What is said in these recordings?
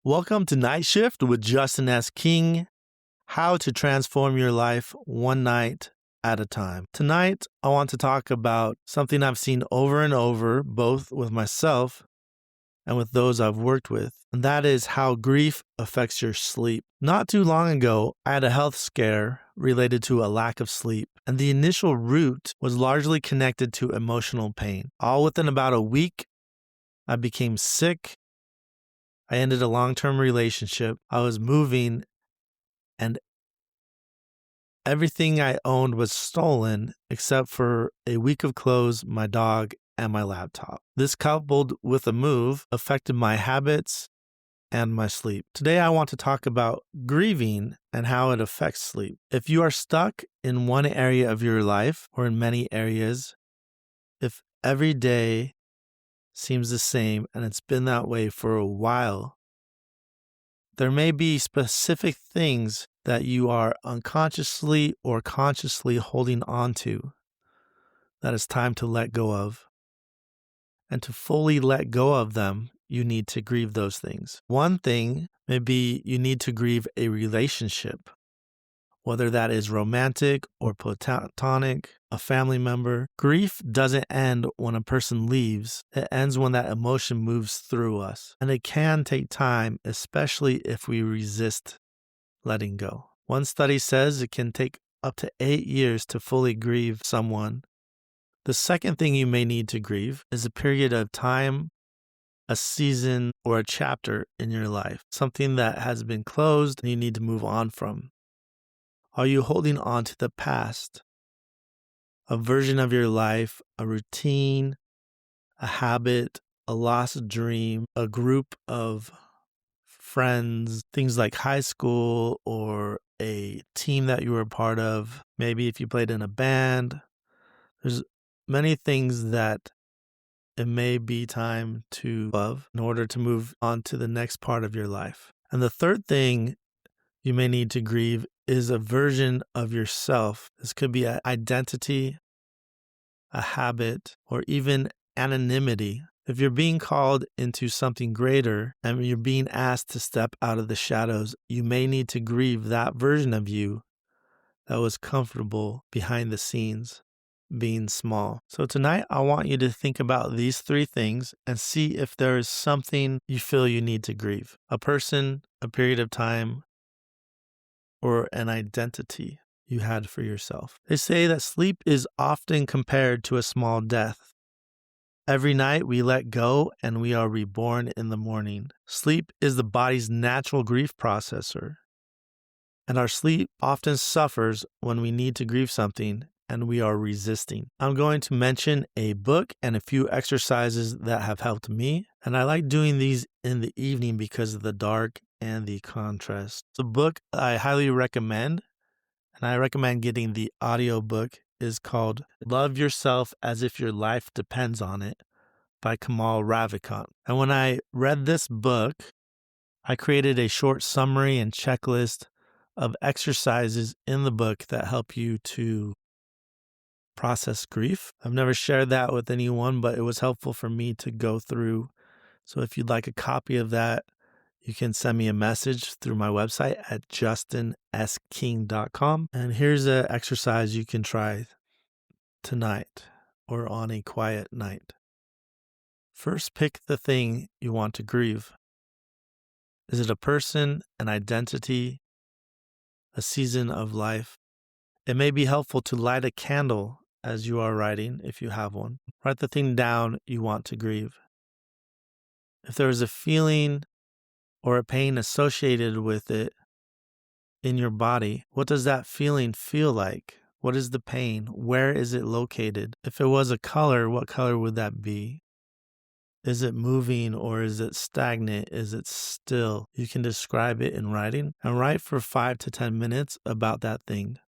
Welcome to Night Shift with Justin S. King. How to transform your life one night at a time. Tonight, I want to talk about something I've seen over and over, both with myself and with those I've worked with, and that is how grief affects your sleep. Not too long ago, I had a health scare related to a lack of sleep, and the initial root was largely connected to emotional pain. All within about a week, I became sick. I ended a long-term relationship. I was moving, and everything I owned was stolen except for a week of clothes, my dog, and my laptop. This, coupled with a move, affected my habits and my sleep. Today, I want to talk about grieving and how it affects sleep. If you are stuck in one area of your life or in many areas, if every day seems the same and it's been that way for a while, there may be specific things that you are unconsciously or consciously holding on to that it's time to let go of. And to fully let go of them, you need to grieve those things. One thing may be you need to grieve a relationship, whether that is romantic or platonic, a family member. Grief doesn't end when a person leaves. It ends when that emotion moves through us. And it can take time, especially if we resist letting go. One study says it can take up to 8 years to fully grieve someone. The second thing you may need to grieve is a period of time, a season, or a chapter in your life, something that has been closed and you need to move on from. Are you holding on to the past? A version of your life, a routine, a habit, a lost dream, a group of friends, things like high school or a team that you were a part of. Maybe if you played in a band. There's many things that it may be time to love in order to move on to the next part of your life. And the third thing you may need to grieve is a version of yourself. This could be an identity, a habit, or even anonymity. If you're being called into something greater and you're being asked to step out of the shadows, you may need to grieve that version of you that was comfortable behind the scenes, being small. So tonight, I want you to think about these 3 things and see if there is something you feel you need to grieve. A person, a period of time, or an identity you had for yourself. They say that sleep is often compared to a small death. Every night we let go and we are reborn in the morning. Sleep is the body's natural grief processor. And our sleep often suffers when we need to grieve something and we are resisting. I'm going to mention a book and a few exercises that have helped me. And I like doing these in the evening because of the dark and the contrast. The book I highly recommend, and I recommend getting the audiobook, is called Love Yourself as If Your Life Depends on It by Kamal Ravikant. And when I read this book, I created a short summary and checklist of exercises in the book that help you to process grief. I've never shared that with anyone, but it was helpful for me to go through. So if you'd like a copy of that, you can send me a message through my website at justinSking.com. And here's an exercise you can try tonight or on a quiet night. First, pick the thing you want to grieve. Is it a person, an identity, a season of life? It may be helpful to light a candle as you are writing, if you have one. Write the thing down you want to grieve. If there is a feeling or a pain associated with it in your body, what does that feeling feel like? What is the pain? Where is it located? If it was a color, what color would that be? Is it moving or is it stagnant? Is it still? You can describe it in writing and write for 5 to 10 minutes about that thing.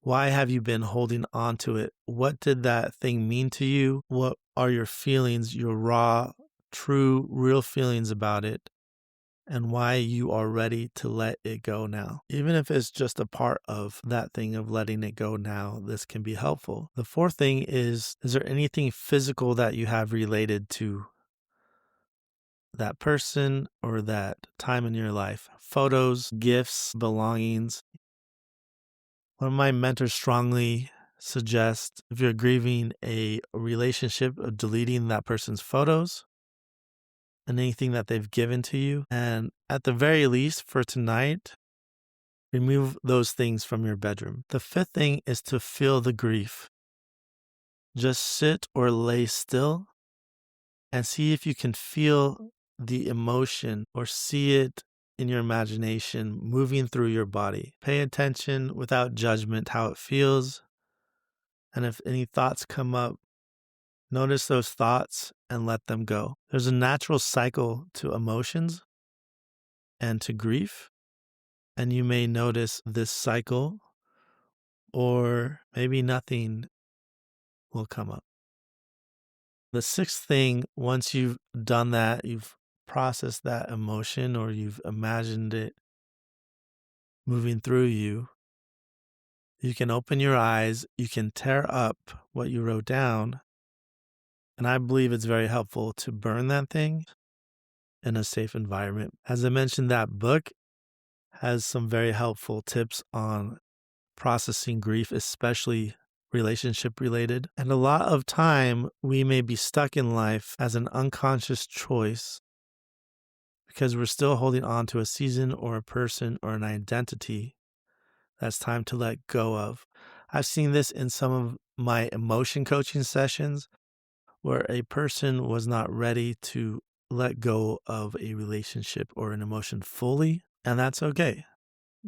Why have you been holding on to it? What did that thing mean to you? What are your feelings, your raw, true, real feelings about it? And why you are ready to let it go now. Even if it's just a part of that thing of letting it go now, this can be helpful. The fourth thing is there anything physical that you have related to that person or that time in your life. Photos, gifts, belongings. One of my mentors strongly suggests if you're grieving a relationship, of deleting that person's photos and anything that they've given to you. And at the very least for tonight, remove those things from your bedroom. The fifth thing is to feel the grief. Just sit or lay still and see if you can feel the emotion or see it in your imagination moving through your body. Pay attention without judgment how it feels. And if any thoughts come up, notice those thoughts and let them go. There's a natural cycle to emotions and to grief. And you may notice this cycle, or maybe nothing will come up. The sixth thing, once you've done that, you've processed that emotion or you've imagined it moving through you, you can open your eyes, you can tear up what you wrote down. And I believe it's very helpful to burn that thing in a safe environment. As I mentioned, that book has some very helpful tips on processing grief, especially relationship related. And a lot of time we may be stuck in life as an unconscious choice because we're still holding on to a season or a person or an identity that's time to let go of. I've seen this in some of my emotion coaching sessions where a person was not ready to let go of a relationship or an emotion fully, and that's okay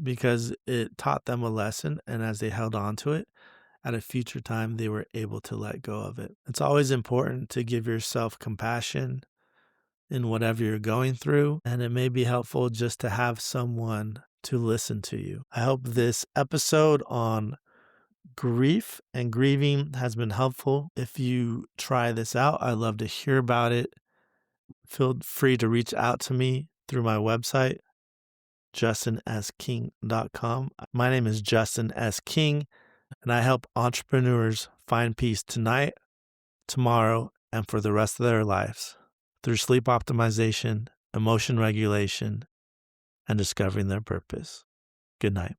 because it taught them a lesson, and as they held on to it, at a future time, they were able to let go of it. It's always important to give yourself compassion in whatever you're going through, and it may be helpful just to have someone to listen to you. I hope this episode on grief and grieving has been helpful. If you try this out, I'd love to hear about it. Feel free to reach out to me through my website, JustinSKing.com. My name is Justin S. King, and I help entrepreneurs find peace tonight, tomorrow, and for the rest of their lives through sleep optimization, emotion regulation, and discovering their purpose. Good night.